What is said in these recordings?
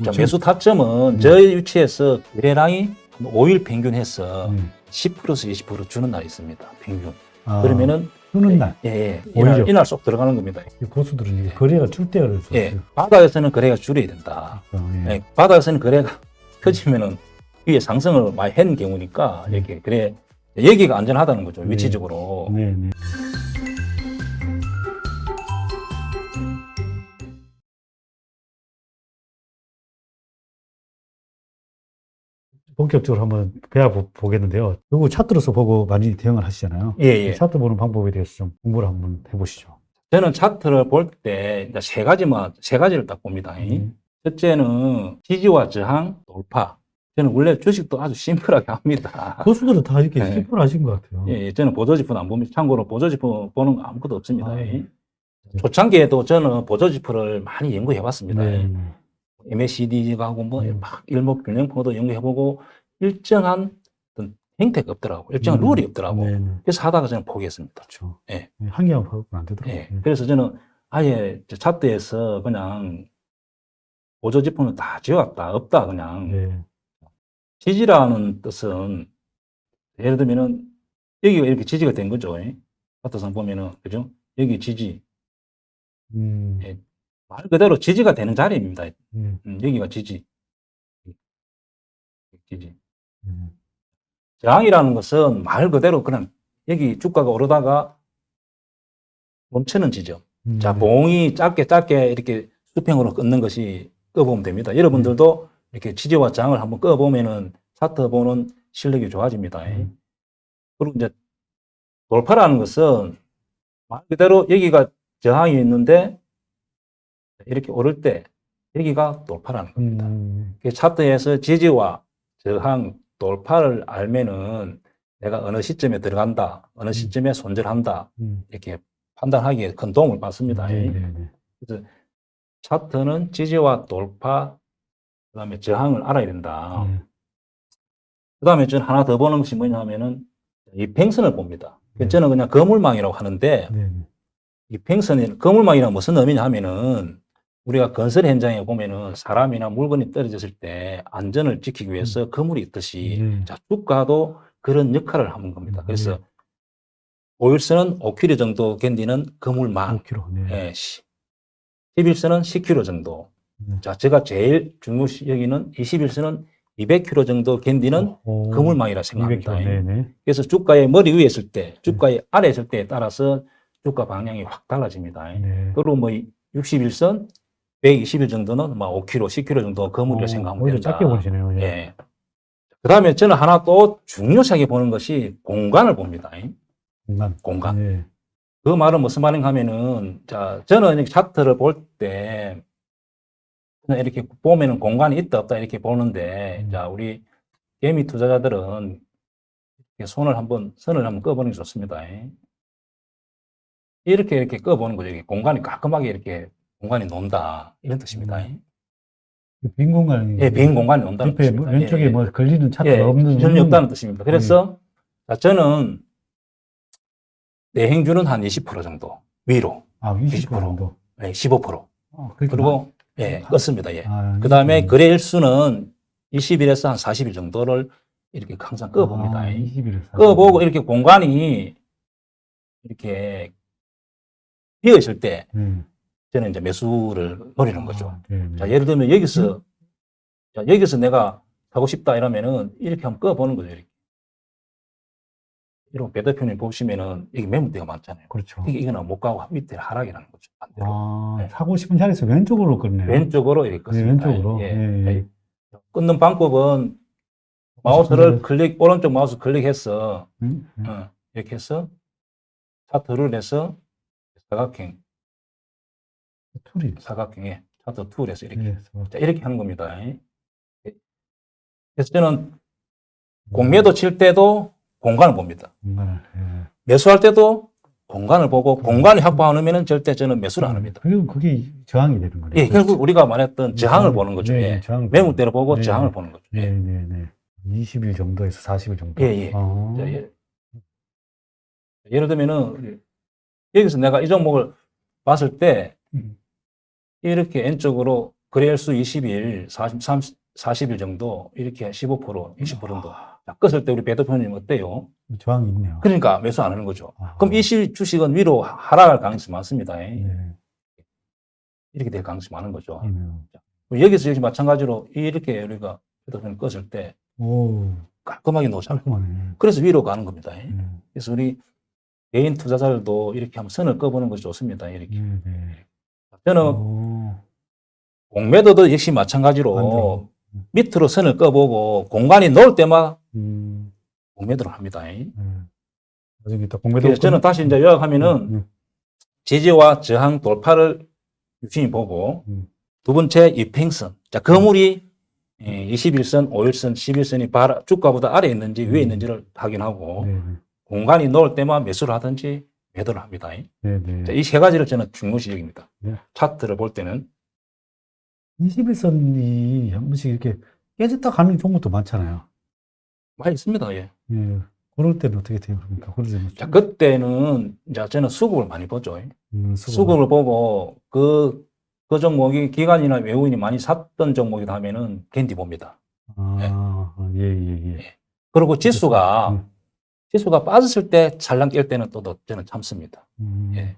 자, 매수 타점은 저 위치에서 거래량이 5일 평균해서 10%에서 20% 주는 날이 있습니다. 평균. 그러면은 주는 날. 예, 오히려. 이날 쏙 들어가는 겁니다. 이 고수들은 이게 거래가 줄 때를 예, 바닥에서는 거래가 줄여야 된다. 예. 예, 바닥에서는 거래가 펴지면은 위에 상승을 많이 한 경우니까 이렇게 그래 여기가 안전하다는 거죠. 위치적으로. 네, 네. 본격적으로 한번 배워보겠는데요. 이거 차트로서 보고 많이 대응을 하시잖아요. 예, 예. 차트 보는 방법에 대해서 좀 공부를 한번 해보시죠. 저는 차트를 볼 때 세 가지를 딱 봅니다. 첫째는 지지와 저항, 돌파. 저는 원래 주식도 아주 심플하게 합니다. 고수들은 다 이렇게 네. 심플하신 것 같아요. 예, 저는 보조지표는 안 봅니다. 참고로 보조지표 보는 거 아무것도 없습니다. 아, 네. 초창기에도 저는 보조지표를 많이 연구해 봤습니다. 네. MACD하고 막 일목균형표도 연구해보고 일정한 어떤 형태가 없더라고. 일정한 룰이 없더라고. 네, 네. 그래서 하다가 저는 포기했습니다. 그렇죠. 예. 한 개만 파고는 안 되더라고요. 예. 그래서 저는 아예 저 차트에서 그냥 보조지표는 다 지워왔다. 없다. 그냥. 네. 지지라는 뜻은 예를 들면은 여기가 이렇게 지지가 된 거죠. 차트상 보면은 그죠? 여기 지지. 예. 말 그대로 지지가 되는 자리입니다. 여기가 지지. 지지. 저항이라는 것은 말 그대로 그냥 여기 주가가 오르다가 멈추는 지점. 자, 봉이 짧게 이렇게 수평으로 끊는 것이 꺼보면 됩니다. 여러분들도 이렇게 지지와 저항을 한번 꺼보면은 차트 보는 실력이 좋아집니다. 그리고 이제 돌파라는 것은 말 그대로 여기가 저항이 있는데 이렇게 오를 때 여기가 돌파라는 겁니다. 차트에서 지지와 저항, 돌파를 알면은 내가 어느 시점에 들어간다, 어느 시점에 손절한다, 이렇게 판단하기에 큰 도움을 받습니다. 그래서 차트는 지지와 돌파, 그 다음에 저항을 알아야 된다. 그 다음에 저는 하나 더 보는 것이 뭐냐면은 이평선을 봅니다. 저는 그냥 거물망이라고 하는데 이평선이, 거물망이란 무슨 의미냐 하면은 우리가 건설 현장에 보면은 사람이나 물건이 떨어졌을 때 안전을 지키기 위해서 거물이 있듯이 자, 주가도 그런 역할을 하는 겁니다. 그래서 5일선은 5km 정도 견디는 거물망, 5km. 예, 11선은 10km 정도. 자, 제가 제일 중요시 여기는 21선은 200km 정도 견디는 거물망이라 생각합니다. 200km. 그래서 주가의 머리 위에 있을 때, 주가의 아래에 있을 때에 따라서 주가 방향이 확 달라집니다. 그리고 뭐 61선, 120일 정도는 뭐 5km, 10km 정도 거물이라 생각하면 오히려 된다. 짧게 보시네요. 예. 그 다음에 저는 하나 또 중요하게 보는 것이 공간을 봅니다. 공간. 그 말은 무슨 말인가 하면은, 자, 저는 차트를 볼 때, 이렇게 보면은 공간이 있다, 없다, 이렇게 보는데, 자, 우리 개미 투자자들은 이렇게 선을 한번 꺼보는 게 좋습니다. 이렇게 꺼보는 거죠. 이렇게 공간이 깔끔하게 이렇게 공간이 논다. 이런 뜻입니다. 빈 공간이. 예, 빈 공간이 논다는 옆에 뜻입니다. 왼쪽에 뭐 걸리는 차트가 예, 없는. 전혀 없다는 뜻입니다. 그래서, 자, 저는 내행주는 한 20% 정도 위로. 20% 정도. 네, 15%. 그리고 예, 껐습니다. 예. 그 다음에 거래일수는 20일에서 한 40일 정도를 이렇게 항상 꺼봅니다. 20일에서. 꺼보고 이렇게 공간이 이렇게 비어 있을 때 저는 이제 매수를 노리는 거죠. 자, 예를 들면 여기서 내가 사고 싶다 이러면은 이렇게 한번 꺼보는 거죠. 이런 배 대표님 보시면은 여기 매물대가 많잖아요. 그렇죠. 이거는 못 가고 밑에 하락이라는 거죠. 반대로. 사고 싶은 자리에서 왼쪽으로 끊네요. 왼쪽으로 이렇게 껐습니다. 왼쪽으로. 예. 끊는 방법은 마우스를 오른쪽 마우스 클릭해서, 이렇게 해서 차트를 해서 사각형에 차트 툴에서 이렇게. 자, 이렇게 하는 겁니다. 그래서 저는 공매도 칠 때도 공간을 봅니다. 매수할 때도 공간을 보고 공간이 확보 안 하면 절대 저는 매수를 안 합니다. 그리고 그게 저항이 되는 거네요. 예, 결국 우리가 말했던 저항을 보는 거죠. 예. 매물대로 보고 저항을 보는 거죠. 20일 정도에서 40일 정도. 예. 자, 예를 들면은 여기서 내가 이 종목을 봤을 때 이렇게 왼쪽으로 거래일수 20일, 40일 정도 이렇게 15%, 20% 정도 자, 껐을 때 우리 배 대표님 어때요? 저항이 있네요. 그러니까 매수 안 하는 거죠. 아. 그럼 이 주식은 위로 하락할 가능성이 많습니다. 네. 이렇게 될 가능성이 많은 거죠. 그러네요. 여기서 역시 마찬가지로 이렇게 우리가 배 대표님 껐을 때 오, 깔끔하게 놓잖아요. 깔끔하네. 그래서 위로 가는 겁니다. 네. 그래서 우리 개인 투자자들도 이렇게 한번 선을 꺼보는 것이 좋습니다. 이렇게. 네, 네. 저는 오, 공매도도 역시 마찬가지로 밑으로 선을 꺼보고 공간이 놓을 때만 공매도를 합니다. 나중에 또 공매도. 그래서 저는 다시 이제 요약하면은 지지와 저항 돌파를 유심히 보고 두 번째 이평선. 자, 거물이 21선, 5일선, 11선이 주가보다 아래에 있는지 위에 있는지를 확인하고 네, 공간이 놓을 때만 매수를 하든지 매도를 합니다. 네, 네. 이 세 가지를 저는 중요시 여깁니다. 네. 차트를 볼 때는 21선이 한 번씩 이렇게 깨졌다 가는 종목도 많잖아요. 많이 있습니다. 예. 예. 그럴 때는 어떻게 돼요? 그러니까. 그럴 때는 자, 그때는 이제 저는 수급을 많이 보죠. 수급을. 수급을 보고 그 종목이 기관이나 외국인이 많이 샀던 종목이다 하면은 캔디 봅니다. 아, 예, 예, 예. 그리고 지수가 빠졌을 때 찰랑 깰 때는 또 저는 참습니다. 예.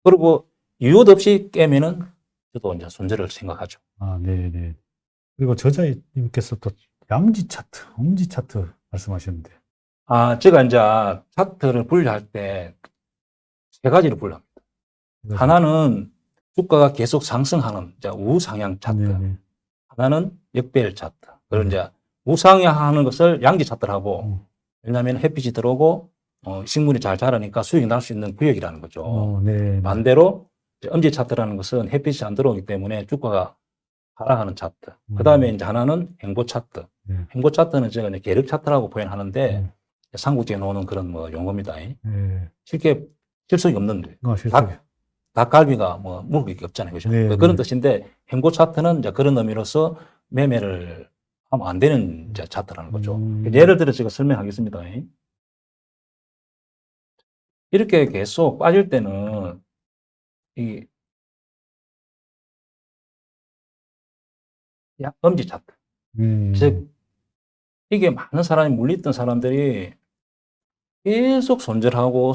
그리고 이유도 없이 깨면은 저도 이제 손절을 생각하죠. 아, 네, 네. 그리고 저자님께서 또 양지 차트, 엄지 차트 말씀하셨는데. 아, 제가 이제 차트를 분류할 때 세 가지를 분류합니다. 하나는 주가가 계속 상승하는 이제 우상향 차트. 네, 네. 하나는 역배열 차트. 그걸 이제 우상향하는 것을 양지 차트를 하고, 왜냐하면 햇빛이 들어오고 식물이 잘 자라니까 수익이 날 수 있는 구역이라는 거죠. 네, 네. 반대로 이제 엄지 차트라는 것은 햇빛이 안 들어오기 때문에 주가가 하락하는 차트. 그 다음에 이제 하나는 행보 차트. 네. 행보 차트는 제가 이제 계력 차트라고 표현하는데 삼국지에 나오는 그런 뭐 용어입니다. 네. 쉽게 실속이 없는 거예요. 실속이. 닭갈비가 뭐 먹을 게 없잖아요. 그죠? 네, 그런 네. 뜻인데 행보 차트는 이제 그런 의미로서 매매를 하면 안 되는 이제 차트라는 거죠. 예를 들어 제가 설명하겠습니다. 이렇게 계속 빠질 때는 이 엄지 차트. 즉 이게 많은 사람이 물렸던 사람들이 계속 손절하고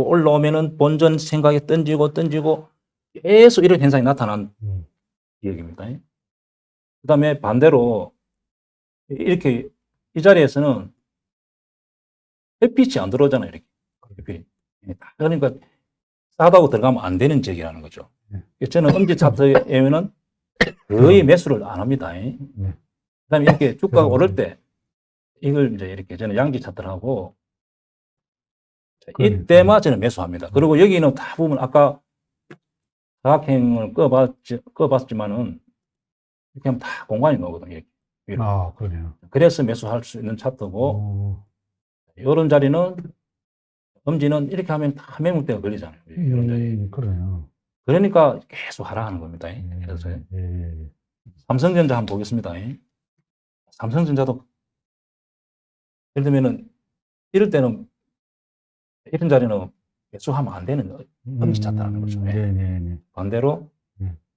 올라오면은 본전 생각에 던지고 계속 이런 현상이 나타난 기억입니다. 그 다음에 반대로 이렇게 이 자리에서는 햇빛이 안 들어오잖아요. 이렇게. 햇빛이. 그러니까 싸다고 들어가면 안 되는 지역이라는 거죠. 저는 엄지 차트에는 거의 매수를 안 합니다. 그 다음에 이렇게 주가가 오를 때 이걸 이제 이렇게 저는 양지 차트를 하고 이때만 저는 매수합니다. 그리고 여기는 다 보면 아까 사각형을 꺼봤지만은 이렇게 하면 다 공간이 나오거든요. 이렇게 위로. 아, 그러네요. 그래서 매수할 수 있는 차트고 이런 자리는 엄지는 이렇게 하면 다 매물대가 걸리잖아요. 이런 자리. 그러네요. 그러니까 계속 하락하는 겁니다. 그래서 삼성전자 한번 보겠습니다. 삼성전자도 예를 들면은 이럴 때는 이런 자리는 매수하면 안 되는 엄지 차트라는 거죠. 반대로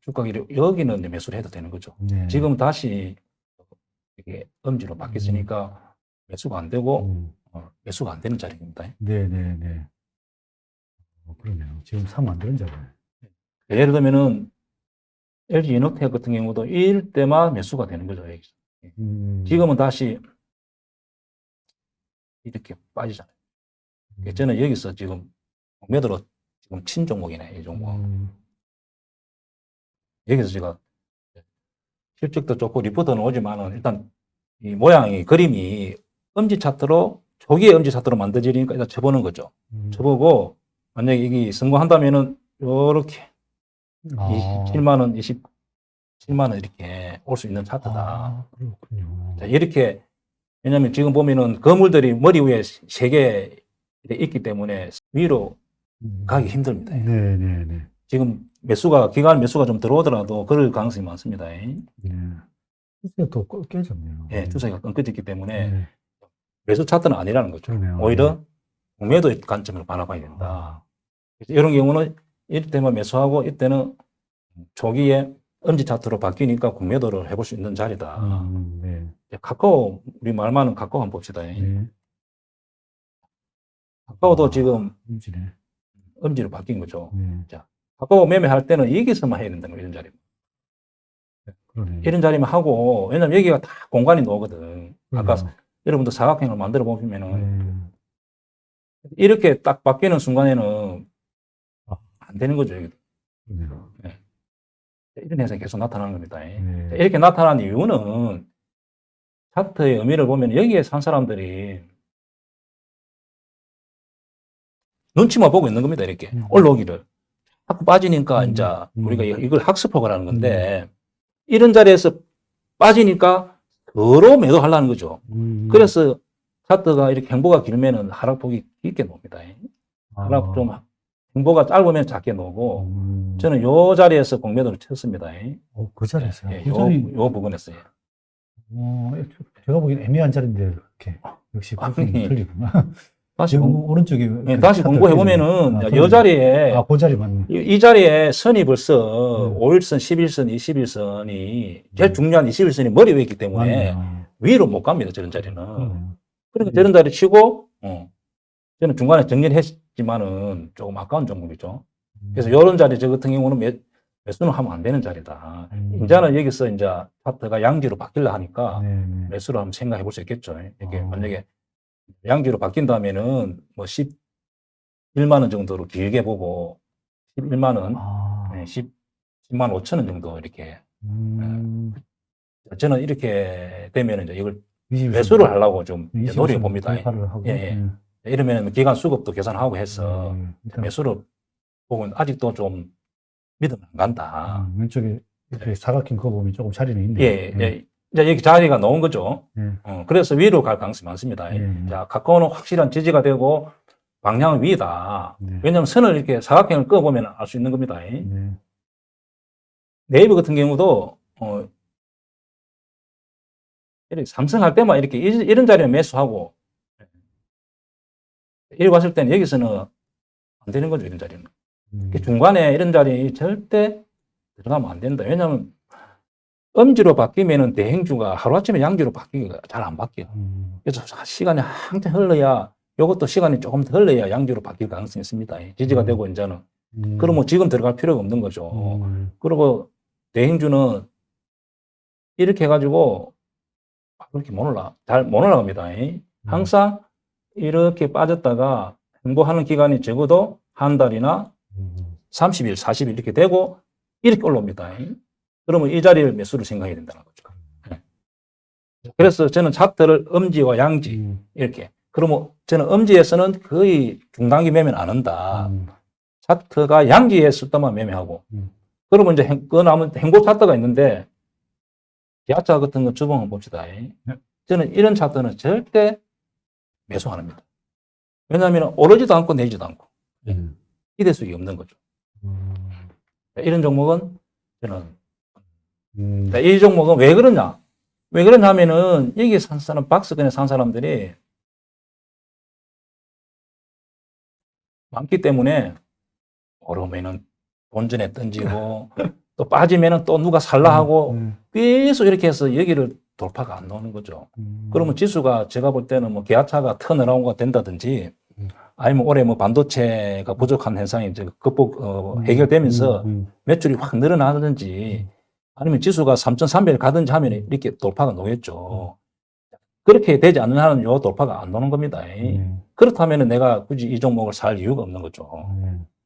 주가가 여기는 이제 매수를 해도 되는 거죠. 지금 다시 이게 엄지로 바뀌었으니까 매수가 안 되고 매수가 안 되는 자리입니다. 네네네. 그러네요. 지금 사면 안 되는 자리네. 예를 들면은 LG 이노텍 같은 경우도 이럴 때만 매수가 되는 거죠. 여기서. 지금은 다시 이렇게 빠지잖아요. 저는 여기서 지금 매도로 지금 친 종목이네, 이 종목. 여기서 제가 실적도 좋고 리포트는 오지만은 일단 이 모양이 그림이 엄지 차트로 조기의 엄지 차트로 만들어지니까 일단 쳐보는 거죠. 쳐보고 만약에 이게 성공한다면은 요렇게 27만 원, 27만 원 이렇게 올 수 있는 차트다. 그렇군요. 자, 이렇게 왜냐하면 지금 보면은 거물들이 머리 위에 3개 있기 때문에 위로 가기 힘듭니다. 네네네. 지금 기간 매수가 좀 들어오더라도 그럴 가능성이 많습니다. 추세가 또 깨졌네요. 예, 추세가 끊겨졌기 때문에 매수 차트는 아니라는 거죠. 그러네요. 오히려 공매도의 관점으로 바라봐야 된다. 이런 경우는 이때만 매수하고 이때는 조기에 엄지 차트로 바뀌니까 공매도를 해볼 수 있는 자리다. 네. 카카오, 우리 말 많은 카카오 한번 봅시다. 네. 카카오도 지금 엄지네. 엄지로 바뀐 거죠. 네. 카카오 매매할 때는 여기서만 해야 된다는 거예요, 이런 자리. 그러네. 이런 자리만 하고, 왜냐면 여기가 다 공간이 나오거든. 아까 그러네요. 여러분들 사각형을 만들어 보시면은, 네. 이렇게 딱 바뀌는 순간에는 아. 안 되는 거죠, 여기. 그러네요. 이런 현상이 계속 나타나는 겁니다. 네. 이렇게 나타난 이유는 차트의 의미를 보면 여기에 산 사람들이 눈치만 보고 있는 겁니다, 이렇게. 올라오기를. 자꾸 빠지니까 이제 우리가 이걸 학습하고 라는 건데, 이런 자리에서 빠지니까 더러 매도하려는 거죠. 그래서 차트가 이렇게 행보가 길면은 하락폭이 깊게 나옵니다. 하락 좀, 행보가 짧으면 작게 나오고, 저는 요 자리에서 공매도를 쳤습니다. 그 자리에서요? 예, 그 자리, 요 부분에서요. 제가 보기엔 애매한 자리인데, 이렇게. 역시 아니, 그건 틀리구나. 다시, 지금 오른쪽에. 예, 다시 차트 공부해보면은, 이렇게 요 자리에, 그 자리 맞네. 이 자리에 선이 벌써 5일선, 11선, 21선이, 제일 중요한 21선이 머리 위에 있기 때문에 맞네요. 위로 못 갑니다, 저런 자리는. 그러네요. 그러니까 저런 자리 치고, 저는 중간에 정리를 했지만은 조금 아까운 종목이죠. 그래서 요런 자리 저 같은 경우는 매수는 하면 안 되는 자리다. 이제는 여기서 이제 차트가 양지로 바뀌려 하니까 네. 매수를 한번 생각해 볼 수 있겠죠. 이게 만약에 양지로 바뀐다면은 뭐 11만 원 정도로 길게 보고 11만 원, 10만 5천 원 정도 이렇게. 저는 이렇게 되면 이제 이걸 매수를 하려고 좀 노력해 봅니다. 예. 이러면 기간 수급도 계산하고 해서 매수를 보고 아직도 좀 믿으면 안 간다. 왼쪽에 이렇게 사각형 그거 보면 조금 자리는 있네요. 예. 이제 여기 자리가 나온 거죠. 그래서 위로 갈 가능성이 많습니다. 자, 카카오는 확실한 지지가 되고 방향은 위다. 왜냐하면 선을 이렇게 사각형을 그어보면 알 수 있는 겁니다. 네이버 같은 경우도 이렇게 삼성할 때만 이렇게 이런 자리에 매수하고 이렇게 왔을 때는 여기서는 안 되는 거죠, 이런 자리는. 중간에 이런 자리 절대 들어가면 안 된다. 왜냐하면 엄지로 바뀌면은 대행주가 하루아침에 양지로 바뀌기가 잘 안 바뀌어요. 그래서 시간이 한참 흘러야, 이것도 시간이 조금 더 흘러야 양지로 바뀔 가능성이 있습니다. 지지가 되고 이제는. 그러면 지금 들어갈 필요가 없는 거죠. 그리고 대행주는 이렇게 해가지고 이렇게 잘 못 올라갑니다. 항상 이렇게 빠졌다가 행보하는 기간이 적어도 한 달이나 30일, 40일 이렇게 되고 이렇게 올라옵니다. 그러면 이 자리를 매수를 생각해야 된다는 거죠. 그래서 저는 차트를 엄지와 양지 이렇게. 그러면 저는 엄지에서는 거의 중단기 매매는 안 한다. 차트가 양지에 있을 때만 매매하고. 그러면 이제 그 남은 행보 차트가 있는데 기아차 같은 거 주봉 한번 봅시다. 저는 이런 차트는 절대 매수 안 합니다. 왜냐하면 오르지도 않고 내리지도 않고 기대수익이 없는 거죠. 이런 종목은 저는 이 종목은 왜 그러냐? 왜 그러냐면은 여기 산 사람 박스권에 산 사람들이 많기 때문에 오르면은 본전에 던지고 또 빠지면은 또 누가 살라 하고 계속 이렇게 해서 여기를 돌파가 안 나오는 거죠. 그러면 지수가 제가 볼 때는 뭐 기아차가 턴어라운드가 된다든지 아니면 올해 뭐 반도체가 부족한 현상이 이제 해결되면서 매출이 확 늘어나든지 아니면 지수가 3,300을 가든지 하면 이렇게 돌파가 나오겠죠. 그렇게 되지 않는 한은 요 돌파가 안 나오는 겁니다. 그렇다면 내가 굳이 이 종목을 살 이유가 없는 거죠.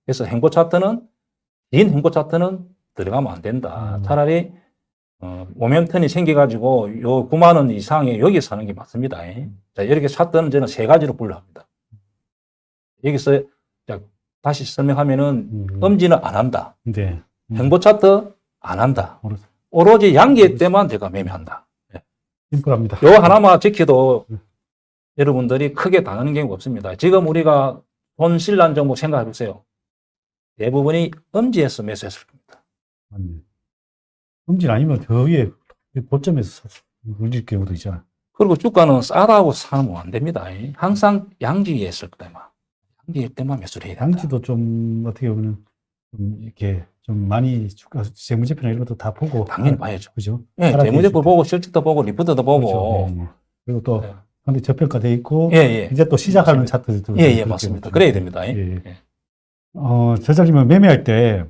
그래서 행보 차트는, 긴 행보 차트는 들어가면 안 된다. 차라리 모멘텀이 생겨가지고 요 9만 원 이상에 여기 사는 게 맞습니다. 자, 이렇게 차트는 저는 세 가지로 분류합니다. 여기서 다시 설명하면은 엄지는 안 한다. 행보 차트 안 한다. 오로지 양기의 때만 제가 매매한다. 심플합니다. 요 하나만 지켜도 여러분들이 크게 당하는 경우가 없습니다. 지금 우리가 손실 난 종목 생각해 보세요. 대부분이 엄지에서 매수했을 겁니다. 엄지는 아니면 더 위에 고점에서 물릴 경우도 있잖아. 그리고 주가는 싸다고 사면 안 됩니다. 항상 양지에 있을 때만. 양지일 때만 매수를 해야 된다. 양지도 좀 어떻게 보면 이렇게 좀 많이 주가 재무제표나 이런 것도 다 보고 당연히 봐야죠. 그죠? 예, 알아보고 재무제표 있을 보고 실적도 보고 리포트도 보고. 그렇죠. 예, 예. 그리고 또 예. 근데 저평가돼 있고 예, 예. 이제 또 시작하는 맞습니다. 차트도 예, 예, 그렇게 맞습니다. 보죠. 그래야 됩니다. 예, 예. 예. 저자님은 매매할 때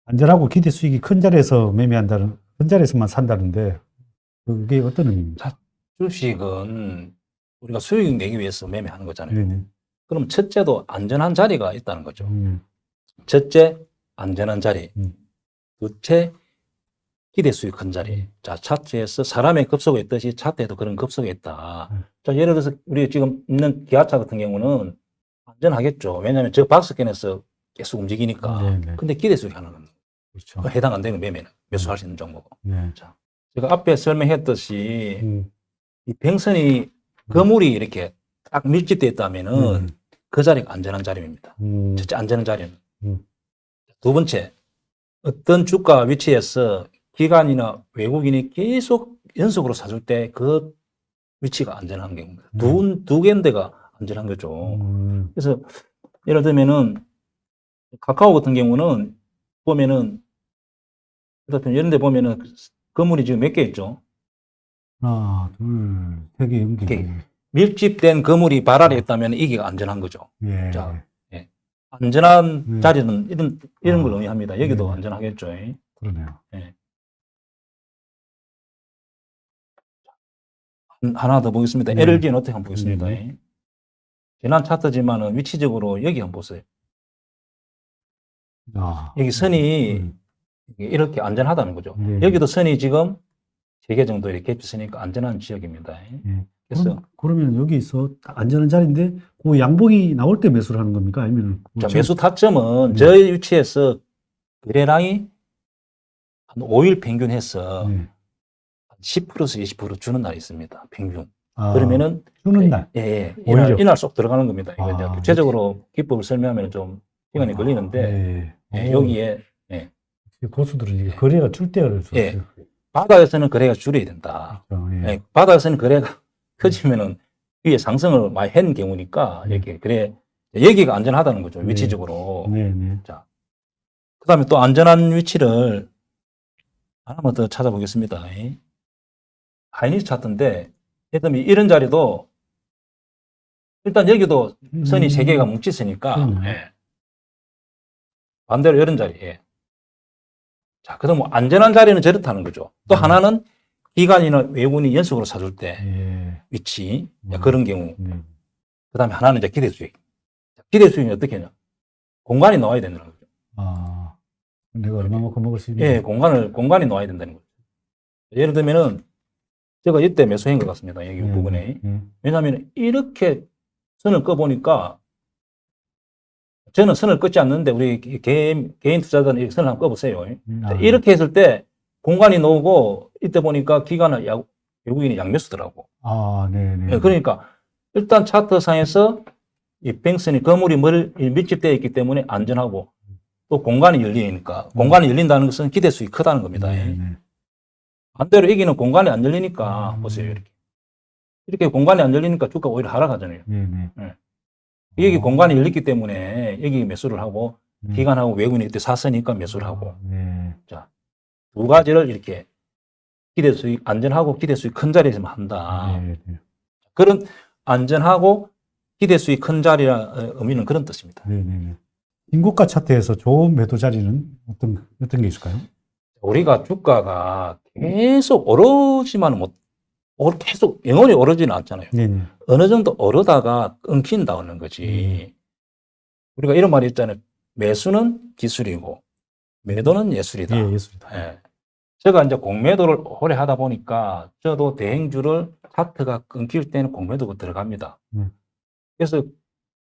안전하고 기대 수익이 큰 자리에서 매매한다는, 큰 자리에서만 산다는데 그게 어떤 의미입니까? 주식은 우리가 수익 내기 위해서 매매하는 거잖아요. 네네. 그럼 첫째도 안전한 자리가 있다는 거죠. 음, 첫째, 안전한 자리. 음. 둘째, 기대 수익 큰 자리. 자, 차트에서 사람의 급속에 있듯이 차트에도 그런 급속에 있다. 자, 예를 들어서 우리 지금 있는 기아차 같은 경우는 안전하겠죠. 왜냐하면 저 박스권에서 계속 움직이니까. 네네. 근데 기대 수익 하는 겁니다. 그렇죠. 해당 안 되는 매매는 매수할 수 있는 종목고. 네. 자, 제가 앞에 설명했듯이 음, 이 뱅선이 거물이 이렇게 딱 밀집되어 있다면은 그 자리가 안전한 자리입니다. 첫째, 안전한 자리는. 두 번째, 어떤 주가 위치에서 기관이나 외국인이 계속 연속으로 사줄 때 그 위치가 안전한 경우입니다. 두 개인데가 안전한 거죠. 그래서 예를 들면은 카카오 같은 경우는 보면은 이런 데 보면은 건물이 지금 몇 개 있죠? 하나, 둘, 세 개, 연기. 이렇게 밀집된 건물이 발알에 있다면 이게 안전한 거죠. 예. 자, 안전한 네. 자리는 이런 걸 의미합니다. 여기도 네. 안전하겠죠. 그러네요. 하나 더 보겠습니다. 네. LG 노텍 한번 보겠습니다. 네. 지난 차트지만은 위치적으로 여기 한번 보세요. 아, 여기 선이 이렇게 안전하다는 거죠. 네. 여기도 선이 지금 3개 정도 이렇게 겹쳤으니까 안전한 지역입니다. 예. 그래서 그러면 여기서 안전한 자리인데 그 양봉이 나올 때 매수를 하는 겁니까? 아니면 자, 매수 타점은 네. 저 위치에서 거래량이 한 5일 평균해서 네. 10%에서 20% 주는 날이 있습니다. 평균. 아, 그러면은 주는 날. 오히려. 이날 쏙 들어가는 겁니다. 이거 이제 아, 구체적으로 기법을 설명하면 좀 시간이 걸리는데 여기에 고수들은 이게 거래가 줄 때를 예. 바닥에서는 거래가 줄여야 된다. 그렇죠. 예. 바닥에서는 거래가 커지면은 위에 상승을 많이 한 경우니까 이렇게 그래 여기가 안전하다는 거죠. 위치적으로. 네, 네. 자, 그다음에 또 안전한 위치를 하나만 더 찾아보겠습니다. 하이닉스 차트인데 예를 들면 이런 자리도 일단 여기도 선이 3개가 뭉치으니까 반대로 이런 자리에 자, 그다음 뭐 안전한 자리는 저렇다는 거죠. 또 하나는 기관이나 외국인이 연속으로 사줄 때 위치 그런 경우. 그다음에 하나는 이제 기대 수익. 기대 수익이 어떻게 하냐? 공간이 나와야 된다는 거죠. 아, 내가 얼마만큼 먹을 수 있는? 예, 공간이 나와야 된다는 거죠. 예를 들면은 제가 이때 매수한 것 같습니다. 여기 부분에. 왜냐하면 이렇게 선을 꺼보니까 저는 선을 끊지 않는데 우리 개인 투자자는 이렇게 선을 한번 꺼보세요. 이렇게 했을 때 공간이 나오고 이때 보니까 기관은 외국인이 양매수더라고. 아, 네. 그러니까 일단 차트상에서 이 뱅선이 거물이 밀집되어 있기 때문에 안전하고 또 공간이 열리니까 공간이 열린다는 것은 기대 수익이 크다는 겁니다. 반대로 여기는 공간이 안 열리니까 보세요. 이렇게 공간이 안 열리니까 주가 오히려 하락하잖아요. 여기 공간이 열렸기 때문에 여기 매수를 하고 기관하고 외국인이 이때 샀으니까 매수를 하고 자, 두 가지를 이렇게 기대 수익 안전하고 기대 수익 큰 자리에서만 한다. 그런 안전하고 기대 수익 큰 자리라 의미는 그런 뜻입니다. 인고가 차트에서 좋은 매도 자리는 어떤 게 있을까요? 우리가 주가가 계속 오르지만 계속 영원히 오르지는 않잖아요. 어느 정도 오르다가 끊긴다는 거지. 우리가 이런 말이 있잖아요. 매수는 기술이고 매도는 예술이다. 예, 예술이다. 제가 이제 공매도를 오래 하다 보니까 저도 대행주를 차트가 끊길 때는 공매도가 들어갑니다. 그래서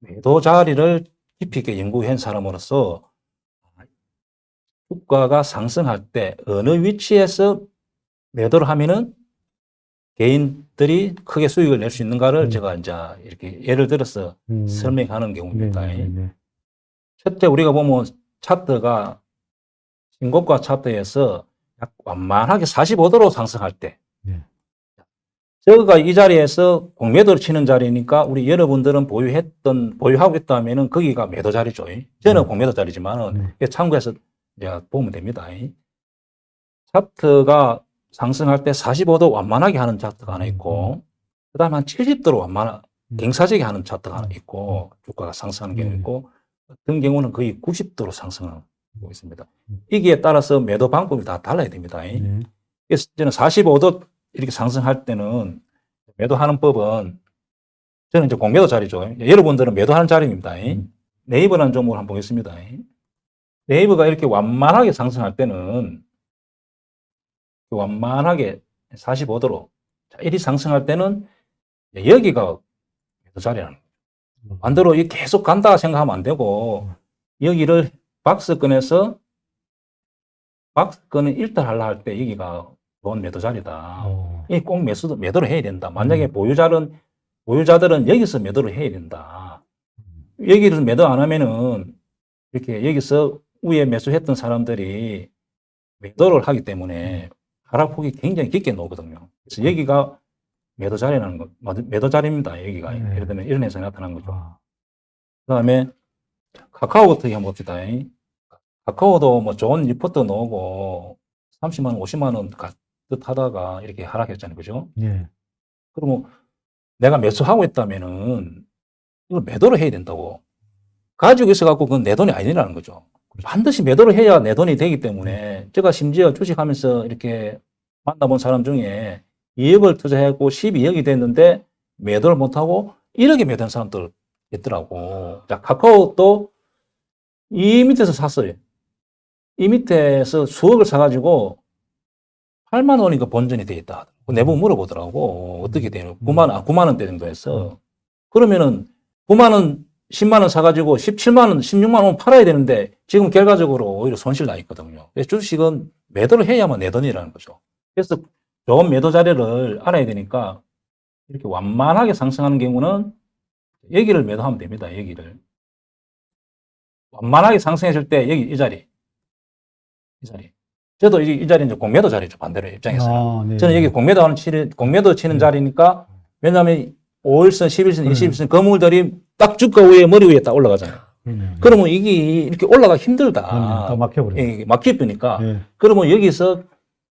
매도 자리를 깊이 있게 연구한 사람으로서 주가가 상승할 때 어느 위치에서 매도를 하면은 개인들이 크게 수익을 낼 수 있는가를 제가 이제 이렇게 예를 들어서 설명하는 경우입니다. 첫째, 우리가 보면 차트가 신고가 차트에서 약 완만하게 45도로 상승할 때 저가 이 자리에서 공매도를 치는 자리니까 우리 여러분들은 보유하고 있다면은 거기가 매도 자리죠. 저는 공매도 자리지만은 참고해서 이제 보면 됩니다. 차트가 상승할 때 45도 완만하게 하는 차트가 하나 있고, 그 다음에 한 70도로 갱사지게 하는 차트가 하나 있고, 주가가 상승하는 경우 있고, 어떤 경우는 거의 90도로 상승하고 있습니다. 이기에 따라서 매도 방법이 다 달라야 됩니다. 그래서 저는 45도 이렇게 상승할 때는 매도하는 법은, 저는 이제 공매도 자리죠. 여러분들은 매도하는 자리입니다. 네이버라는 종목을 한번 보겠습니다. 네이버가 이렇게 완만하게 상승할 때는, 완만하게 45도로 이리 상승할 때는 여기가 매도 자리라는 거예요. 반대로 이 계속 간다 생각하면 안 되고, 여기를 박스권에서 박스권을 일탈하려 할 때 여기가 좋은 매도 자리다. 이 꼭 매도를 해야 된다. 만약에 보유자들은 여기서 매도를 해야 된다. 여기를 매도 안 하면은 이렇게 여기서 위에 매수했던 사람들이 매도를 하기 때문에 하락폭이 굉장히 깊게 나오거든요. 그래서 여기가 매도 자리라는 거, 매도 자리입니다. 여기가. 예를 들면 이런 해석이 나타난 거죠. 그 다음에 카카오 같은 게 한번 봅시다. 카카오도 뭐 좋은 리포트 나오고 30만 원, 50만 원 가듯 하다가 이렇게 하락했잖아요. 그죠? 그러면 내가 매수하고 있다면은 이걸 매도를 해야 된다고. 가지고 있어갖고 그건 내 돈이 아니라는 거죠. 반드시 매도를 해야 내 돈이 되기 때문에 제가 심지어 주식하면서 이렇게 만나본 사람 중에 2억을 투자했고 12억이 됐는데 매도를 못하고 1억에 매도한 사람들 있더라고. 자, 카카오도 이 밑에서 샀어요. 이 밑에서 수억을 사가지고 8만 원이니까 본전이 돼 있다. 내보고 물어보더라고. 어떻게 돼요? 9만 원대 정도 했어. 그러면은 9만 원, 10만 원 사가지고 17만 원, 16만 원 팔아야 되는데 지금 결과적으로 오히려 손실 나 있거든요. 그래서 주식은 매도를 해야만 내 돈이라는 거죠. 그래서 좋은 매도 자리를 알아야 되니까 이렇게 완만하게 상승하는 경우는 여기를 매도하면 됩니다. 여기를. 완만하게 상승했을 때 여기 이 자리. 저도 이 자리는 이제 공매도 자리죠. 반대로 입장에서는. 저는 여기 공매도 치는 자리니까 왜냐하면 5일선, 11선, 21선 거물들이 딱 주가 위에 머리 위에 딱 올라가잖아요. 그러면 이게 이렇게 올라가기 힘들다. 또 막혀버려. 막히니까. 그러면 여기서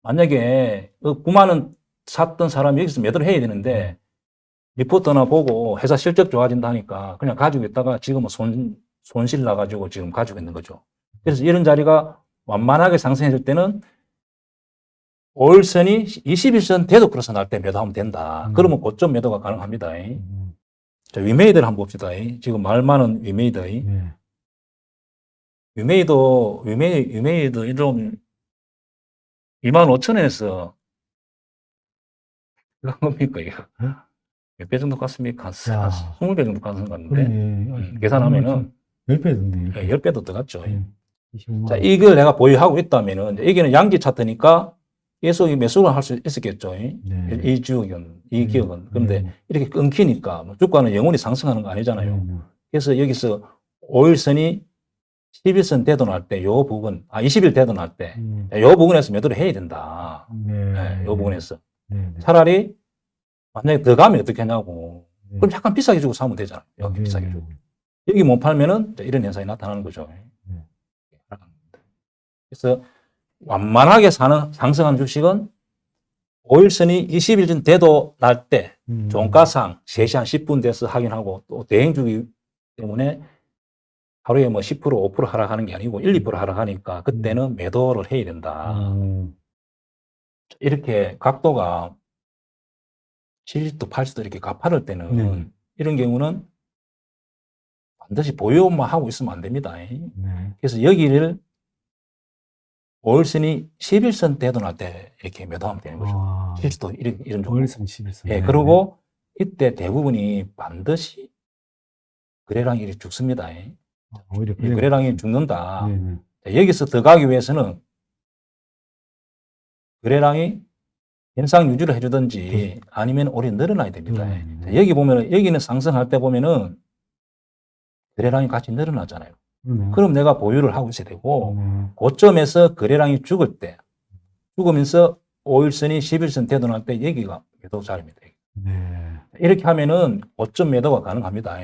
만약에 9만 원 샀던 사람이 여기서 매도를 해야 되는데 리포트나 보고 회사 실적 좋아진다 하니까 그냥 가지고 있다가 지금은 손실 나가지고 지금 가지고 있는 거죠. 그래서 이런 자리가 완만하게 상승했을 때는 5일선이 21선 대도 크로스 날 때 매도하면 된다. 그러면 고점 매도가 가능합니다. 자, 위메이드를 한번 봅시다. 지금 말 많은 위메이드. 위메이드 좀 25,000원에서 겁니까 이거? 몇 배 정도 갔습니까? 한 20배 정도 갔는 것 같은데. 계산하면은 10배 든데. 10배도 더 갔죠. 25만 자, 원. 이걸 내가 보유하고 있다면은 여기는 양지 차트니까 계속 매수를 할 수 있었겠죠. 이 기업은. 그런데 이렇게 끊기니까 주가는 영원히 상승하는 거 아니잖아요. 그래서 여기서 5일선이 11선 대돈할 때 요 부분, 20일 대돈할 때 요 부분에서 매도를 해야 된다. 요 부분에서. 차라리 만약에 더 가면 어떻게 하냐고. 그럼 약간 비싸게 주고 사면 되잖아요. 여기 비싸게 주고. 여기 못 팔면은 이런 현상이 나타나는 거죠. 그래서 완만하게 상승하는 주식은 5일선이 20일 대도 날 때 종가상 3시 한 10분 돼서 확인하고 또 대행주기 때문에 하루에 뭐 10%, 5% 하락하는 게 아니고 1, 2% 하락하니까 그때는 매도를 해야 된다. 이렇게 각도가 70도, 80도 이렇게 가파를 때는 이런 경우는 반드시 보유만 하고 있으면 안 됩니다. 그래서 여기를 5일선이 11선 대돈할 때 이렇게 매도하면 되는 거죠. 70도 이런 정도. 5일선, 11선. 예, 그리고 이때 대부분이 반드시 거래량이 이렇게 죽습니다. 오히려 거래량이 죽는다. 자, 여기서 더 가기 위해서는 거래량이 현상 유지를 해주든지 아니면 오히려 늘어나야 됩니다. 자, 여기 보면은, 여기는 상승할 때 보면은 거래량이 같이 늘어나잖아요. 그럼 내가 보유를 하고 있어야 되고, 고점에서 거래량이 죽을 때, 죽으면서 5일선이 11선 대돈할 때 여기가 매도 자리입니다. 네. 이렇게 하면은 고점 매도가 가능합니다.